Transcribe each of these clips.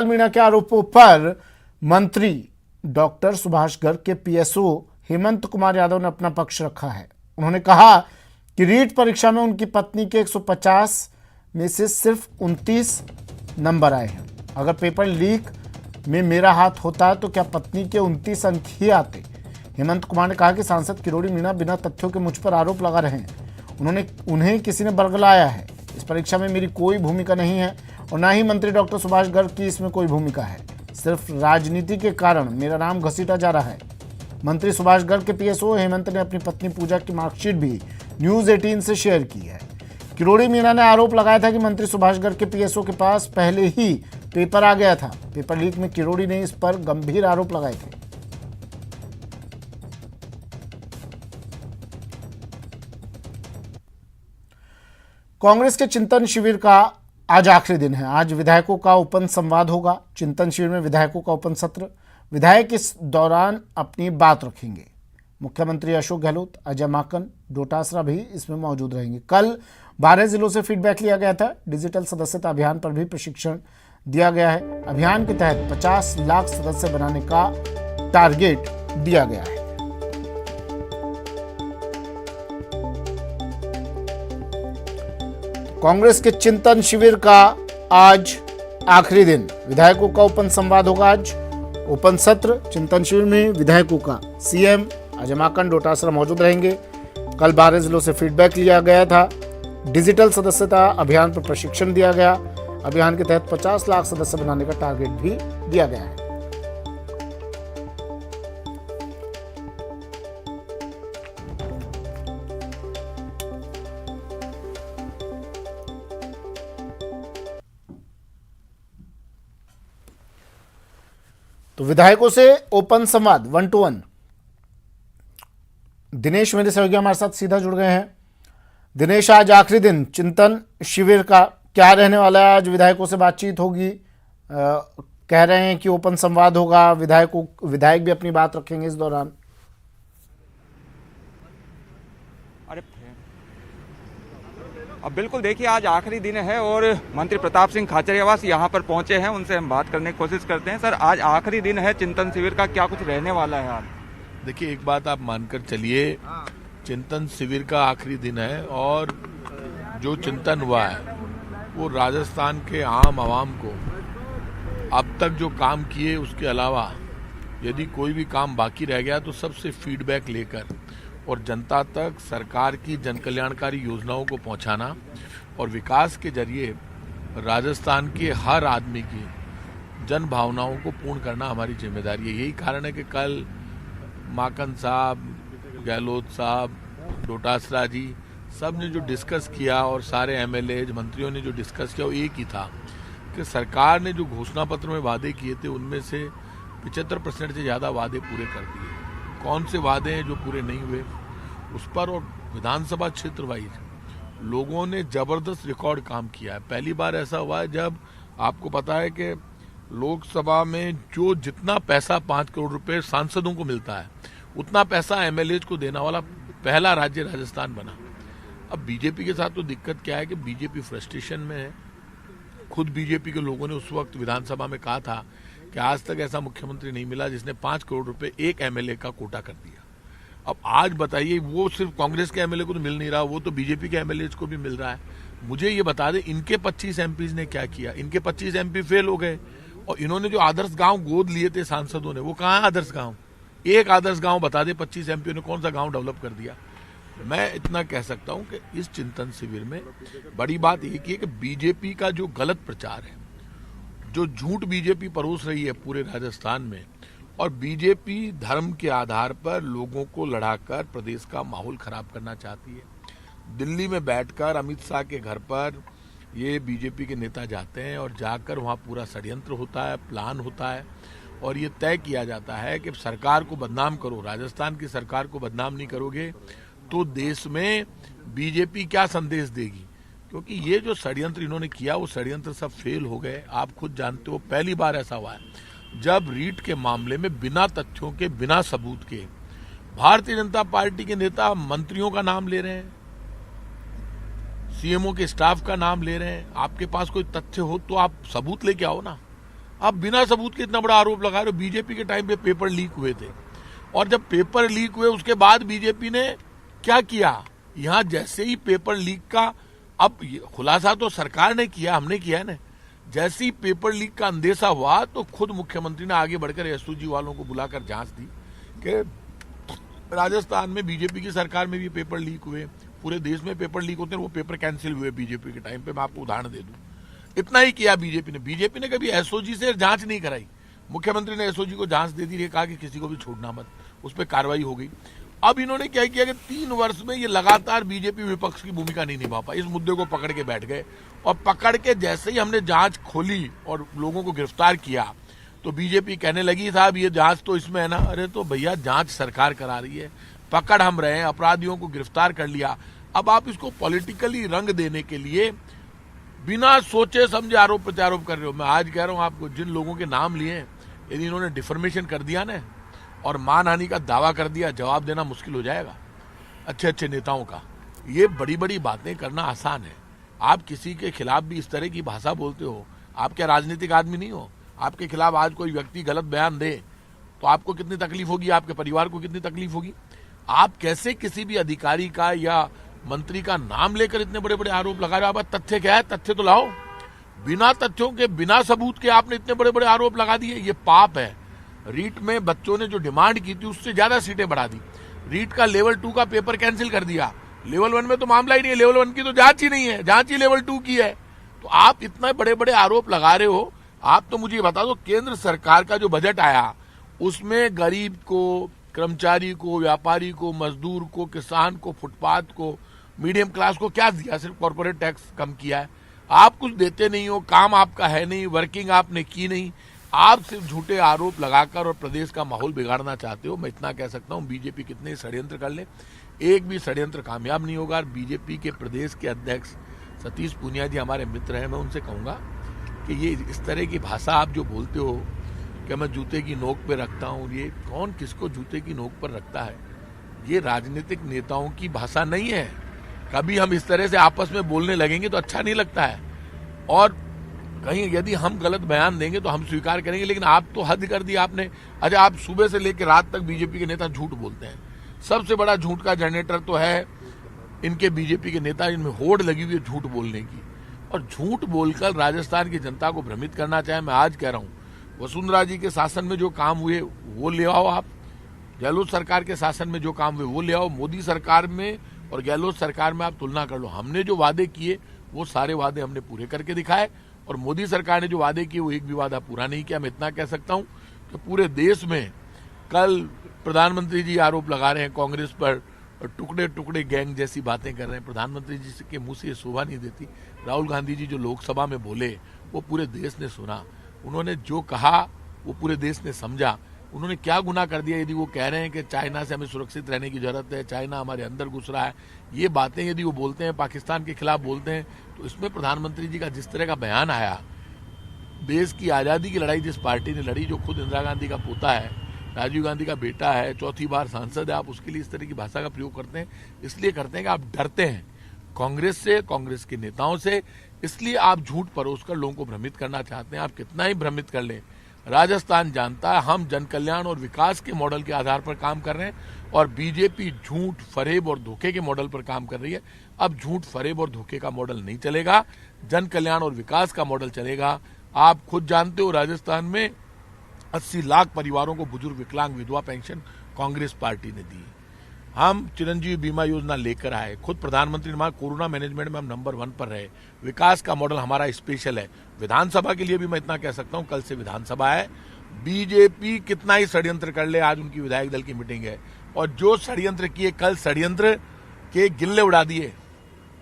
मीणा के आरोपों पर मंत्री डॉक्टर सुभाष गर्ग के पीएसओ हेमंत कुमार यादव ने अपना पक्ष रखा है। उन्होंने कहा कि रीट परीक्षा में उनकी पत्नी के 150 में से सिर्फ 29 नंबर आए हैं। अगर पेपर लीक में मेरा हाथ होता तो क्या पत्नी के 29 अंक ही आते। हेमंत कुमार ने कहा कि सांसद किरोड़ी मीणा बिना तथ्यों के मुझ पर आरोप लगा रहे हैं। उन्हें किसी ने बरगलाया है। इस परीक्षा में मेरी कोई भूमिका नहीं है और न ही मंत्री डॉक्टर सुभाष गर्ग की इसमें कोई भूमिका है। सिर्फ राजनीति के कारण मेरा नाम घसीटा जा रहा है। मंत्री सुभाष गर्ग के पीएसओ हेमंत ने अपनी पत्नी पूजा की मार्कशीट भी न्यूज़ 18 से शेयर की है। किरोड़ी मीणा ने आरोप लगाया था कि मंत्री सुभाष गर्ग के पीएसओ के पास पहले ही पेपर आ गया था। पेपर लीक में किरोड़ी ने इस पर गंभीर आरोप लगाए थे। कांग्रेस के चिंतन शिविर का आज आखिरी दिन है। आज विधायकों का ओपन संवाद होगा। चिंतन शिविर में विधायकों का ओपन सत्र। विधायक इस दौरान अपनी बात रखेंगे। मुख्यमंत्री अशोक गहलोत, अजय माकन, डोटासरा भी इसमें मौजूद रहेंगे। कल 12 जिलों से फीडबैक लिया गया था। डिजिटल सदस्यता अभियान पर भी प्रशिक्षण दिया गया है। अभियान के तहत 50 लाख सदस्य बनाने का टारगेट दिया गया है। कांग्रेस के चिंतन शिविर का आज आखिरी दिन। विधायकों का ओपन संवाद होगा। आज ओपन सत्र। चिंतन शिविर में विधायकों का सीएम, अजय माकन, डोटासरा मौजूद रहेंगे। कल 12 जिलों से फीडबैक लिया गया था। डिजिटल सदस्यता अभियान पर प्रशिक्षण दिया गया। अभियान के तहत 50 लाख सदस्य बनाने का टारगेट भी दिया गया है। तो विधायकों से ओपन संवाद 1 to 1। दिनेश मेरे सहयोगी हमारे साथ सीधा जुड़ गए हैं। दिनेश, आज आखिरी दिन चिंतन शिविर का क्या रहने वाला है? आज विधायकों से बातचीत होगी। कह रहे हैं कि ओपन संवाद होगा। विधायक भी अपनी बात रखेंगे इस दौरान। अरे अब बिल्कुल देखिए, आज आखिरी दिन है और मंत्री प्रताप सिंह खाचरियावास यहाँ पर पहुंचे हैं। उनसे हम बात करने की कोशिश करते हैं। सर, आज आखिरी दिन है चिंतन शिविर का, क्या कुछ रहने वाला है आज? देखिए, एक बात आप मानकर चलिए, चिंतन शिविर का आखिरी दिन है और जो चिंतन हुआ है वो राजस्थान के आम आवाम को अब तक जो काम किए उसके अलावा यदि कोई भी काम बाकी रह गया तो सबसे फीडबैक लेकर और जनता तक सरकार की जनकल्याणकारी योजनाओं को पहुंचाना और विकास के जरिए राजस्थान के हर आदमी की जन भावनाओं को पूर्ण करना हमारी जिम्मेदारी है। यही कारण है कि कल माकन साहब, गहलोत साहब, डोटासरा जी सब ने जो डिस्कस किया और सारे एमएलए मंत्रियों ने जो डिस्कस किया वो एक ही था कि सरकार ने जो घोषणा पत्र में वादे किए थे उनमें से 75% से ज़्यादा वादे पूरे कर दिए। कौन से वादे हैं जो पूरे नहीं हुए उस पर, और विधानसभा क्षेत्र वाइज लोगों ने जबरदस्त रिकॉर्ड काम किया है। पहली बार ऐसा हुआ है जब आपको पता है कि लोकसभा में जो जितना पैसा 5 करोड़ रुपए सांसदों को मिलता है उतना पैसा एमएलए को देने वाला पहला राज्य राजस्थान बना। अब बीजेपी के साथ तो दिक्कत क्या है कि बीजेपी फ्रस्ट्रेशन में है। खुद बीजेपी के लोगों ने उस वक्त विधानसभा में कहा था कि आज तक ऐसा मुख्यमंत्री नहीं मिला जिसने 5 करोड़ रुपए एक एमएलए का कोटा कर दिया। अब आज बताइए, वो सिर्फ कांग्रेस के एमएलए को तो मिल नहीं रहा, वो तो बीजेपी के एमएलए को भी मिल रहा है। मुझे ये बता दें, इनके 25 एमपीज ने क्या किया? इनके 25 एमपी फेल हो गए और इन्होंने जो आदर्श गांव गोद लिए थे सांसदों ने, वो कहाँ है आदर्श गांव? एक आदर्श गांव बता दे 25 एमपी ने कौन सा गांव डेवलप कर दिया? मैं इतना कह सकता हूं कि इस चिंतन शिविर में बड़ी बात एक ही है कि बीजेपी का जो गलत प्रचार है, जो झूठ बीजेपी परोस रही है पूरे राजस्थान में, और बीजेपी धर्म के आधार पर लोगों को लड़ाकर प्रदेश का माहौल खराब करना चाहती है। दिल्ली में बैठकर अमित शाह के घर पर ये बीजेपी के नेता जाते हैं और जाकर वहाँ पूरा षड्यंत्र होता है, प्लान होता है और ये तय किया जाता है कि सरकार को बदनाम करो। राजस्थान की सरकार को बदनाम नहीं करोगे तो देश में बीजेपी क्या संदेश देगी? क्योंकि ये जो षड्यंत्र इन्होंने किया वो षड्यंत्र सब फेल हो गए। आप खुद जानते हो, पहली बार ऐसा हुआ है जब रीट के मामले में बिना तथ्यों के, बिना सबूत के भारतीय जनता पार्टी के नेता मंत्रियों का नाम ले रहे हैं, सीएमओ के स्टाफ का नाम ले रहे हैं। आपके पास कोई तथ्य हो तो आप सबूत लेके आओ ना। आप बिना सबूत के इतना बड़ा आरोप लगा रहे हो। बीजेपी के टाइम पे पेपर लीक हुए थे, और जब पेपर लीक हुए उसके बाद बीजेपी ने क्या किया, यहां जैसे ही पेपर लीक का, अब खुलासा तो सरकार ने किया, हमने किया है ना, जैसे ही पेपर लीक का अंदेशा हुआ तो खुद मुख्यमंत्री ने आगे बढ़कर एसओजी वालों को बुलाकर जांच दी कि राजस्थान में बीजेपी की सरकार में भी पेपर लीक हुए, पूरे देश में पेपर लीक होते हैं, वो पेपर कैंसिल हुए बीजेपी के टाइम पे। मैं आपको उदाहरण दे दूं, इतना ही किया बीजेपी ने। बीजेपी ने कभी एसओजी से जांच नहीं कराई, मुख्यमंत्री ने एसओजी को जांच दे दी, कहा कि किसी को भी छोड़ना मत, उस पर कार्रवाई हो गई। अब इन्होंने क्या किया कि 3 वर्ष में ये लगातार बीजेपी विपक्ष की भूमिका नहीं निभा पाई, इस मुद्दे को पकड़ के बैठ गए, और पकड़ के जैसे ही हमने जांच खोली और लोगों को गिरफ्तार किया तो बीजेपी कहने लगी साहब ये जांच तो इसमें है ना। अरे तो भैया जांच सरकार करा रही है, पकड़ हम रहे हैं, अपराधियों को गिरफ्तार कर लिया। अब आप इसको पॉलिटिकली रंग देने के लिए बिना सोचे समझे आरोप प्रत्यारोप कर रहे हो। मैं आज कह रहा हूं आपको, जिन लोगों के नाम लिए यदि इन्होंने डिफर्मेशन कर दिया ना और मानहानि का दावा कर दिया, जवाब देना मुश्किल हो जाएगा अच्छे अच्छे नेताओं का। ये बड़ी बड़ी बातें करना आसान है, आप किसी के खिलाफ भी इस तरह की भाषा बोलते हो, आप क्या राजनीतिक आदमी नहीं हो? आपके खिलाफ आज कोई व्यक्ति गलत बयान दे तो आपको कितनी तकलीफ होगी, आपके परिवार को कितनी तकलीफ होगी? आप कैसे किसी भी अधिकारी का या मंत्री का नाम लेकर इतने बड़े बड़े आरोप लगा रहे हो? आप तथ्य क्या है, तथ्य तो लाओ। बिना तथ्यों के, बिना सबूत के आपने इतने बड़े बड़े आरोप लगा दिए, ये पाप है। रीट में बच्चों ने जो डिमांड की थी उससे ज्यादा सीटें बढ़ा दी, रीट का लेवल 2 का पेपर कैंसिल कर दिया, लेवल 1 में तो मामला ही नहीं है, लेवल 1 की तो जांच ही नहीं है, जांच ही लेवल 2 की है। तो आप इतने बड़े बड़े आरोप लगा रहे हो। आप तो मुझे बता दो, केंद्र सरकार का जो बजट आया उसमें गरीब को, कर्मचारी को, व्यापारी को, मजदूर को, किसान को, फुटपाथ को, मीडियम क्लास को क्या दिया? सिर्फ कॉर्पोरेट टैक्स कम किया है। आप कुछ देते नहीं हो, काम आपका है नहीं, वर्किंग आपने की नहीं, आप सिर्फ झूठे आरोप लगाकर और प्रदेश का माहौल बिगाड़ना चाहते हो। मैं इतना कह सकता हूं, बीजेपी कितने षड्यंत्र कर ले, एक भी षड्यंत्र कामयाब नहीं होगा। बीजेपी के प्रदेश के अध्यक्ष सतीश पूनिया जी हमारे मित्र हैं, मैं उनसे कहूंगा कि ये इस तरह की भाषा आप जो बोलते हो कि मैं जूते की नोक पे रखता हूं, ये कौन किसको जूते की नोक पर रखता है? ये राजनीतिक नेताओं की भाषा नहीं है। कभी हम इस तरह से आपस में बोलने लगेंगे तो अच्छा नहीं लगता है, और कहीं यदि हम गलत बयान देंगे तो हम स्वीकार करेंगे, लेकिन आप तो हद कर दी आपने। अच्छा, आप सुबह से लेकर रात तक बीजेपी के नेता झूठ बोलते हैं। सबसे बड़ा झूठ का जनरेटर तो है इनके बीजेपी के नेता, इनमें होड़ लगी हुई है झूठ बोलने की, और झूठ बोलकर राजस्थान की जनता को भ्रमित करना चाहे। मैं आज कह रहा हूं, वसुंधरा जी के शासन में जो काम हुए वो ले आओ, आप गहलोत सरकार के शासन में जो काम हुए वो ले आओ, मोदी सरकार में और गहलोत सरकार में आप तुलना कर लो। हमने जो वादे किए वो सारे वादे हमने पूरे करके दिखाए, और मोदी सरकार ने जो वादे किए वो एक भी वादा पूरा नहीं किया। मैं इतना कह सकता हूं कि पूरे देश में कल प्रधानमंत्री जी आरोप लगा रहे हैं कांग्रेस पर, टुकड़े टुकड़े गैंग जैसी बातें कर रहे हैं। प्रधानमंत्री जी के मुंह से ये शोभा नहीं देती। राहुल गांधी जी जो लोकसभा में बोले वो पूरे देश ने सुना, उन्होंने जो कहा वो पूरे देश ने समझा। उन्होंने क्या गुनाह कर दिया यदि वो कह रहे हैं कि चाइना से हमें सुरक्षित रहने की जरूरत है, चाइना हमारे अंदर घुस रहा है, ये बातें यदि वो बोलते हैं, पाकिस्तान के खिलाफ बोलते हैं, तो इसमें प्रधानमंत्री जी का जिस तरह का बयान आया, देश की आज़ादी की लड़ाई जिस पार्टी ने लड़ी, जो खुद इंदिरा गांधी का पोता है, राजीव गांधी का बेटा है, 4थी बार सांसद है, आप उसके लिए इस तरह की भाषा का प्रयोग करते हैं। इसलिए करते हैं कि आप डरते हैं कांग्रेस से, कांग्रेस के नेताओं से, इसलिए आप झूठ परोस कर लोगों को भ्रमित करना चाहते हैं। आप कितना ही भ्रमित कर लें, राजस्थान जानता है हम जन कल्याण और विकास के मॉडल के आधार पर काम कर रहे हैं, और बीजेपी झूठ, फरेब और धोखे के मॉडल पर काम कर रही है। अब झूठ, फरेब और धोखे का मॉडल नहीं चलेगा, जन कल्याण और विकास का मॉडल चलेगा। आप खुद जानते हो, राजस्थान में 80 लाख परिवारों को बुजुर्ग, विकलांग, विधवा पेंशन कांग्रेस पार्टी ने दी। हम चिरंजीवी बीमा योजना लेकर आए, खुद प्रधानमंत्री ने, कोरोना मैनेजमेंट में हम नंबर 1 पर रहे। विकास का मॉडल हमारा स्पेशल है। विधानसभा के लिए भी मैं इतना कह सकता हूं, कल से विधानसभा है, बीजेपी कितना ही षड्यंत्र कर ले, आज उनकी विधायक दल की मीटिंग है, और जो षड्यंत्र किए, कल षड्यंत्र के गिल्ले उड़ा दिए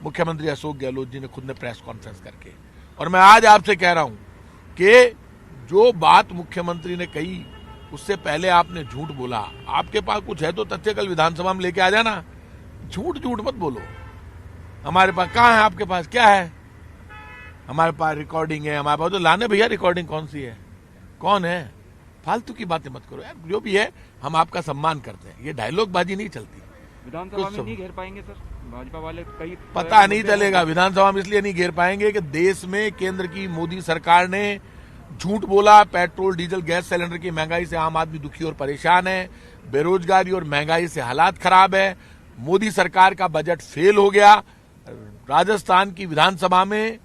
मुख्यमंत्री अशोक गहलोत जी ने खुद ने प्रेस कॉन्फ्रेंस करके। और मैं आज आपसे कह रहा हूं कि जो बात मुख्यमंत्री ने कही उससे पहले आपने झूठ बोला। आपके पास कुछ है तो तथ्य कल विधानसभा में लेके आ जाना, झूठ झूठ मत बोलो। हमारे पास कहाँ है, आपके पास क्या है? हमारे पास रिकॉर्डिंग है, हमारे पास तो लाने भैया रिकॉर्डिंग कौन सी है, कौन है? फालतू की बातें मत करो यार, जो भी है हम आपका सम्मान करते हैं, ये डायलॉग बाजी नहीं चलती। विधानसभा में नहीं घेर पाएंगे सर भाजपा वाले? कई पता नहीं चलेगा, विधानसभा में इसलिए नहीं घेर पाएंगे कि देश में केंद्र की मोदी सरकार ने झूठ बोला। पेट्रोल डीजल गैस सिलेंडर की महंगाई से आम आदमी दुखी और परेशान है। बेरोजगारी और महंगाई से हालात खराब है। मोदी सरकार का बजट फेल हो गया। राजस्थान की विधानसभा में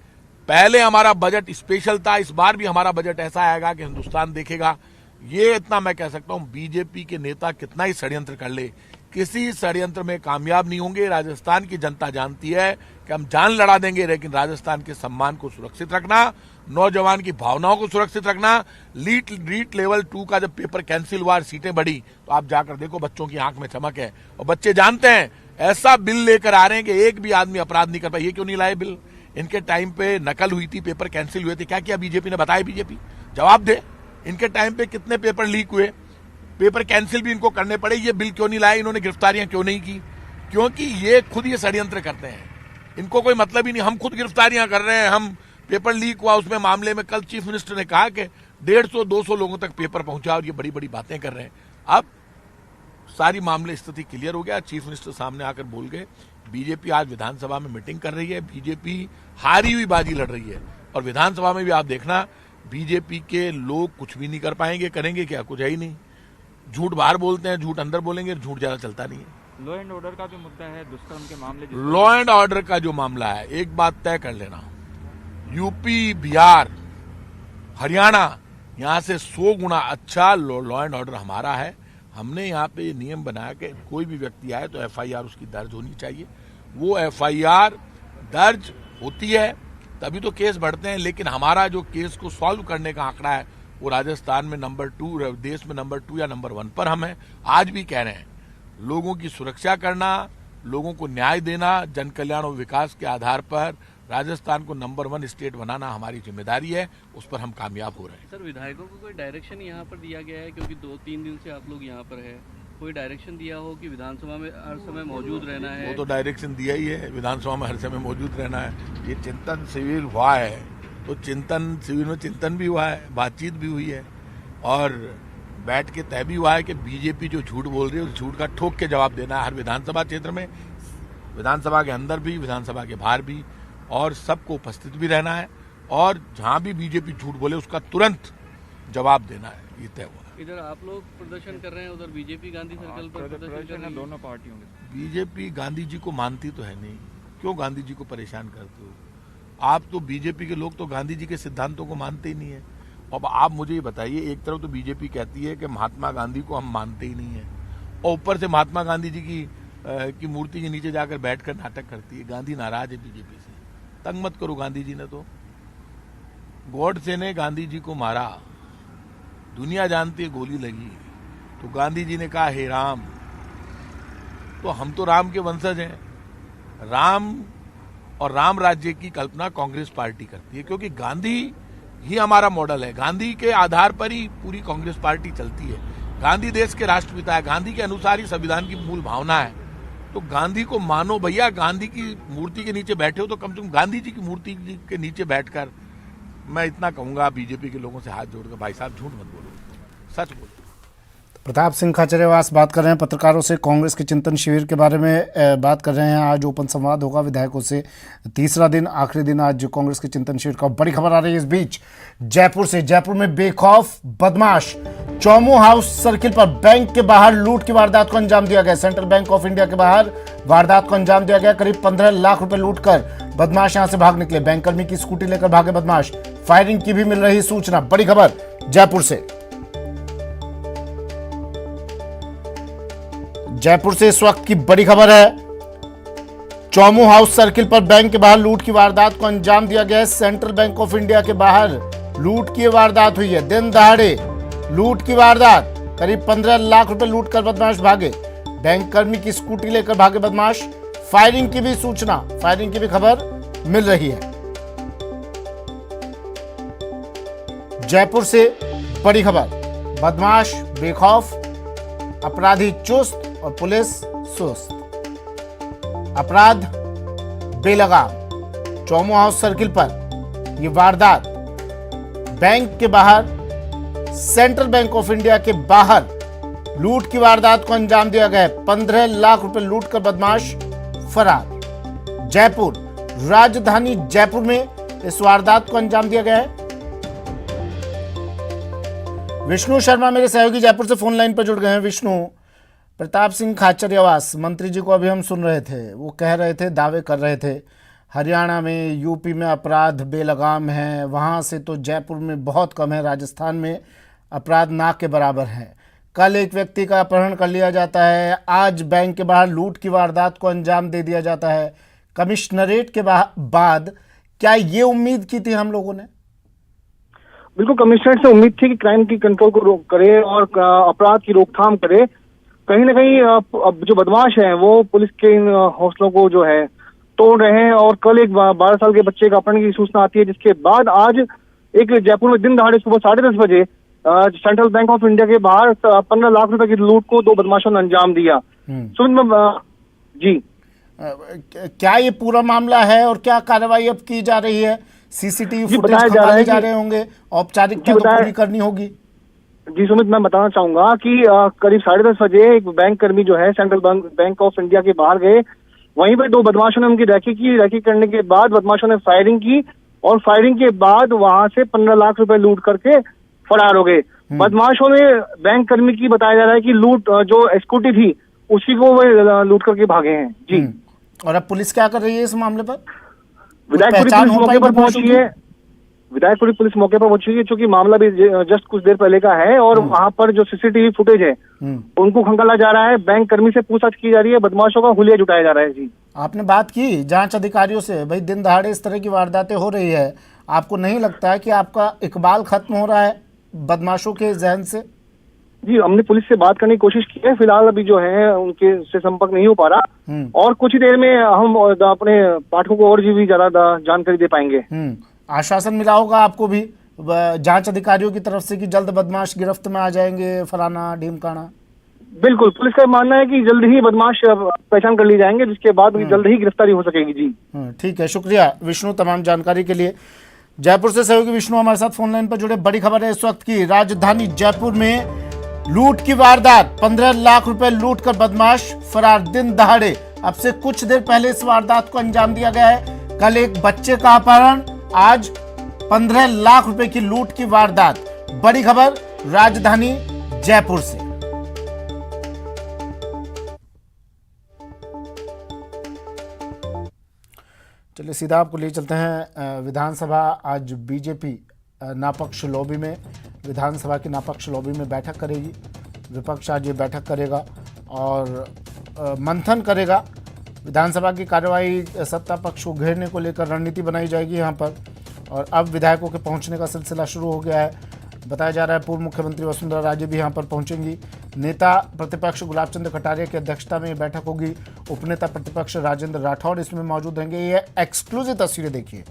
पहले हमारा बजट स्पेशल था, इस बार भी हमारा बजट ऐसा आएगा कि हिंदुस्तान देखेगा। ये इतना मैं कह सकता हूं, बीजेपी के नेता कितना ही षड्यंत्र कर ले, किसी षड्यंत्र में कामयाब नहीं होंगे। राजस्थान की जनता जानती है कि हम जान लड़ा देंगे, लेकिन राजस्थान के सम्मान को सुरक्षित रखना, नौजवान की भावनाओं को सुरक्षित रखना। रीट लेवल 2 का जब पेपर कैंसिल हुआ और सीटें बढ़ी, तो आप जाकर देखो बच्चों की आंख में चमक है। और बच्चे जानते हैं ऐसा बिल लेकर आ रहे हैं कि एक भी आदमी अपराध नहीं कर पाए। ये क्यों नहीं लाए बिल? इनके टाइम पे नकल हुई थी, पेपर कैंसिल हुए थे, क्या किया बीजेपी ने? बताया बीजेपी? जवाब दे। इनके टाइम पे कितने पेपर लीक हुए, पेपर कैंसिल भी इनको करने पड़े। ये बिल क्यों नहीं लाए? इन्होंने गिरफ्तारियां क्यों नहीं की? क्योंकि ये खुद ये षड्यंत्र करते हैं, इनको कोई मतलब ही नहीं। हम खुद गिरफ्तारियां कर रहे हैं, हम पेपर लीक हुआ उसमें मामले में कल चीफ मिनिस्टर ने कहा कि 150-200 लोगों तक पेपर पहुंचा, और ये बड़ी बड़ी बातें कर रहे हैं। अब सारी मामले स्थिति क्लियर हो गया, चीफ मिनिस्टर सामने आकर बोल गए। बीजेपी आज विधानसभा में मीटिंग कर रही है, बीजेपी हारी हुई बाजी लड़ रही है। और विधानसभा में भी आप देखना, बीजेपी के लोग कुछ भी नहीं कर पाएंगे, करेंगे क्या? कुछ है ही नहीं। झूठ बाहर बोलते हैं, झूठ अंदर बोलेंगे, झूठ ज्यादा चलता नहीं है। लॉ एंड ऑर्डर का भी मुद्दा है, दुष्कर्म के मामले। लॉ एंड ऑर्डर का जो मामला है, एक बात तय कर लेना, यूपी, बिहार, हरियाणा, यहां से 100 गुना अच्छा लॉ एंड ऑर्डर हमारा है। हमने यहाँ पे नियम बनाया कि कोई भी व्यक्ति आए तो एफआईआर उसकी दर्ज होनी चाहिए। वो एफआईआर दर्ज होती है तभी तो केस बढ़ते हैं। लेकिन हमारा जो केस को सॉल्व करने का आंकड़ा है, वो राजस्थान में नंबर 2, देश में नंबर 2 या नंबर 1 पर हम हैं। आज भी कह रहे हैं, लोगों की सुरक्षा करना, लोगों को न्याय देना, जन कल्याण और विकास के आधार पर राजस्थान को नंबर 1 स्टेट बनाना हमारी जिम्मेदारी है। उस पर हम कामयाब हो रहे हैं। सर, विधायकों को कोई डायरेक्शन यहाँ पर दिया गया है? क्योंकि 2-3 दिन से आप लोग यहाँ पर है, कोई डायरेक्शन दिया हो कि विधानसभा में हर समय मौजूद रहना है? वो तो डायरेक्शन दिया ही है, विधानसभा में हर समय मौजूद रहना है। ये चिंतन शिविर हुआ है, तो चिंतन शिविर में चिंतन भी हुआ है, बातचीत भी हुई है, और बैठ के तय भी हुआ है कि बीजेपी जो झूठ बोल रही है उस झूठ का ठोक के जवाब देना है, हर विधानसभा क्षेत्र में, विधानसभा के अंदर भी, विधानसभा के बाहर भी, और सबको उपस्थित भी रहना है। और जहां भी बीजेपी झूठ बोले उसका तुरंत जवाब देना है, ये तय हुआ। इधर आप लोग प्रदर्शन कर रहे हैं, उधर बीजेपी गांधी सर्कल पर प्रदर्शन कर रही है। दोनों पार्टियों के। बीजेपी गांधी जी को मानती तो है नहीं, क्यों गांधी जी को परेशान करते हो? आप तो बीजेपी के लोग तो गांधी जी के सिद्धांतों को मानते ही नहीं है। अब आप मुझे ये बताइए, एक तरफ तो बीजेपी कहती है कि महात्मा गांधी को हम मानते ही नहीं है, और ऊपर से महात्मा गांधी जी की मूर्ति के नीचे जाकर बैठकर नाटक करती है। गांधी नाराज है बीजेपी से। तंग मत करो, गांधी जी ने तो, गॉडसे ने गांधी जी को मारा, दुनिया जानती है गोली लगी, तो गांधी जी ने कहा हे राम। तो हम तो राम के वंशज हैं। राम और राम राज्य की कल्पना कांग्रेस पार्टी करती है, क्योंकि गांधी ही हमारा मॉडल है। गांधी के आधार पर ही पूरी कांग्रेस पार्टी चलती है। गांधी देश के राष्ट्रपिता है, गांधी के अनुसार ही संविधान की मूल भावना है। तो गांधी को मानो भैया। गांधी की मूर्ति के नीचे बैठे हो तो कम से कम गांधी जी की मूर्ति के नीचे बैठकर, मैं इतना कहूंगा बीजेपी के लोगों से हाथ जोड़कर, भाई साहब झूठ मत बोलो, सच बोलो। प्रताप सिंह खाचरियावास बात कर रहे हैं पत्रकारों से, कांग्रेस के चिंतन शिविर के बारे में बात कर रहे हैं। आज ओपन संवाद होगा विधायकों से, तीसरा दिन, आखिरी दिन आज कांग्रेस के चिंतन शिविर का। बड़ी खबर आ रही है इस बीच जयपुर से। जयपुर में बेखौफ बदमाश चौमू हाउस सर्किल पर बैंक के बाहर लूट की वारदात को अंजाम दिया गया। सेंट्रल बैंक ऑफ इंडिया के बाहर वारदात को अंजाम दिया गया। करीब 15 लाख रुपए लूट कर बदमाश यहां से भाग निकले। बैंककर्मी की स्कूटी लेकर भागे बदमाश। फायरिंग की भी मिल रही सूचना। बड़ी खबर जयपुर से। जयपुर से इस वक्त की बड़ी खबर है। चौमू हाउस सर्किल पर बैंक के बाहर लूट की वारदात को अंजाम दिया गया है। सेंट्रल बैंक ऑफ इंडिया के बाहर लूट की वारदात हुई है। दिन दहाड़े लूट की वारदात। करीब 15 लाख रुपए लूट कर बदमाश भागे। बैंक कर्मी की स्कूटी लेकर भागे बदमाश। फायरिंग की भी सूचना, फायरिंग की भी खबर मिल रही है। जयपुर से बड़ी खबर। बदमाश बेखौफ, अपराधी चुस्त और पुलिस सुस्त। अपराध बेलगाम। चौमू हाउस सर्किल पर यह वारदात। बैंक के बाहर, सेंट्रल बैंक ऑफ इंडिया के बाहर लूट की वारदात को अंजाम दिया गया। 15 लाख रुपए लूट कर बदमाश फरार। जयपुर, राजधानी जयपुर में इस वारदात को अंजाम दिया गया है। विष्णु शर्मा मेरे सहयोगी जयपुर से फोन लाइन पर जुड़ गए हैं। विष्णु, प्रताप सिंह खाचरियावास मंत्री जी को अभी हम सुन रहे थे, वो कह रहे थे, दावे कर रहे थे हरियाणा में, यूपी में अपराध बेलगाम है, वहाँ से तो जयपुर में बहुत कम है, राजस्थान में अपराध ना के बराबर है। कल एक व्यक्ति का अपहरण कर लिया जाता है, आज बैंक के बाहर लूट की वारदात को अंजाम दे दिया जाता है। कमिश्नरेट के बाद क्या ये उम्मीद की थी हम लोगों ने? बिल्कुल, कमिश्नरेट से उम्मीद थी कि क्राइम की कंट्रोल को करे और अपराध की रोकथाम करे। कहीं ना कहीं अब जो बदमाश हैं वो पुलिस के इन हौसलों को जो है तोड़ रहे हैं। और कल एक 12 साल के बच्चे का अपहरण की सूचना आती है, जिसके बाद आज एक जयपुर में दिन दहाड़े सुबह 10:30 बजे सेंट्रल बैंक ऑफ इंडिया के बाहर 15 लाख रुपए की लूट को 2 बदमाशों ने अंजाम दिया। जी, क्या ये पूरा मामला है और क्या कार्रवाई अब की जा रही है? सीसीटीवी फुटेज बताया खंगाले जा रहे होंगे, औपचारिकता तो पूरी करनी होगी। जी सुमित, मैं बताना चाहूंगा कि करीब 10:30 बजे एक बैंक कर्मी जो है सेंट्रल बैंक ऑफ इंडिया के बाहर गए, वहीं पर 2 बदमाशों ने उनकी रैकी की। रैकी करने के बाद बदमाशों ने फायरिंग की और फायरिंग के बाद वहां से 15 लाख रुपए लूट करके फरार हो गए। बदमाशों ने बैंक कर्मी की बताया जा रहा है कि लूट जो स्कूटी थी उसी को वो लूट करके भागे हैं। जी, और अब पुलिस क्या कर रही है इस मामले पर? विधायकपुरी पुलिस मौके पर पहुंची है। विधायकपुरी पुलिस मौके पर पहुंची है, क्योंकि मामला भी जस्ट कुछ देर पहले का है और वहां पर जो सीसीटीवी फुटेज है उनको खंगाला जा रहा है। बैंक कर्मी से पूछताछ की जा रही है, बदमाशों का हुलिया जुटाया जा रहा है। जी, आपने बात की जांच अधिकारियों से, भाई दिन दहाड़े इस तरह की वारदातें हो रही है, आपको नहीं लगता है कि आपका इकबाल खत्म हो रहा है बदमाशों के जहन से? जी, हमने पुलिस से बात करने की कोशिश की है, फिलहाल अभी जो है उनके से संपर्क नहीं हो पा रहा और कुछ ही देर में हम अपने पाठकों को और भी ज्यादा जानकारी दे पाएंगे। आश्वासन मिला होगा आपको भी जांच अधिकारियों की तरफ से कि जल्द बदमाश गिरफ्त में आ जाएंगे, फलाना ढीमकाना? बिल्कुल, पुलिस का मानना है कि जल्द ही बदमाश पहचान कर ली जाएंगे, जिसके बाद उनकी जल्द ही गिरफ्तारी हो सकेगी। जी, ठीक है, शुक्रिया विष्णु तमाम जानकारी के लिए। जयपुर से सहयोगी विष्णु हमारे साथ फोन लाइन पर जुड़े। बड़ी खबर है इस वक्त की, राजधानी जयपुर में लूट की वारदात, 15 लाख रुपए लूट कर बदमाश फरार दिन दहाड़े। अब से कुछ देर पहले इस वारदात को अंजाम दिया गया है। कल एक बच्चे का अपहरण, आज 15 लाख रुपए की लूट की वारदात। बड़ी खबर राजधानी जयपुर से। चलिए सीधा आपको ले चलते हैं विधानसभा। आज बीजेपी नापक्ष लॉबी में, विधानसभा की नापक्ष लॉबी में बैठक करेगी। विपक्ष आज ये बैठक करेगा और मंथन करेगा। विधानसभा की कार्यवाही सत्ता पक्ष को घेरने को लेकर रणनीति बनाई जाएगी यहाँ पर। और अब विधायकों के पहुँचने का सिलसिला शुरू हो गया है। बताया जा रहा है पूर्व मुख्यमंत्री वसुंधरा राजे भी यहाँ पर पहुँचेंगी। नेता प्रतिपक्ष गुलाब चंद कटारिया की अध्यक्षता में ये बैठक होगी। उपनेता प्रतिपक्ष राजेंद्र राठौड़ इसमें मौजूद रहेंगे। ये एक्सक्लूसिव तस्वीरें देखिए।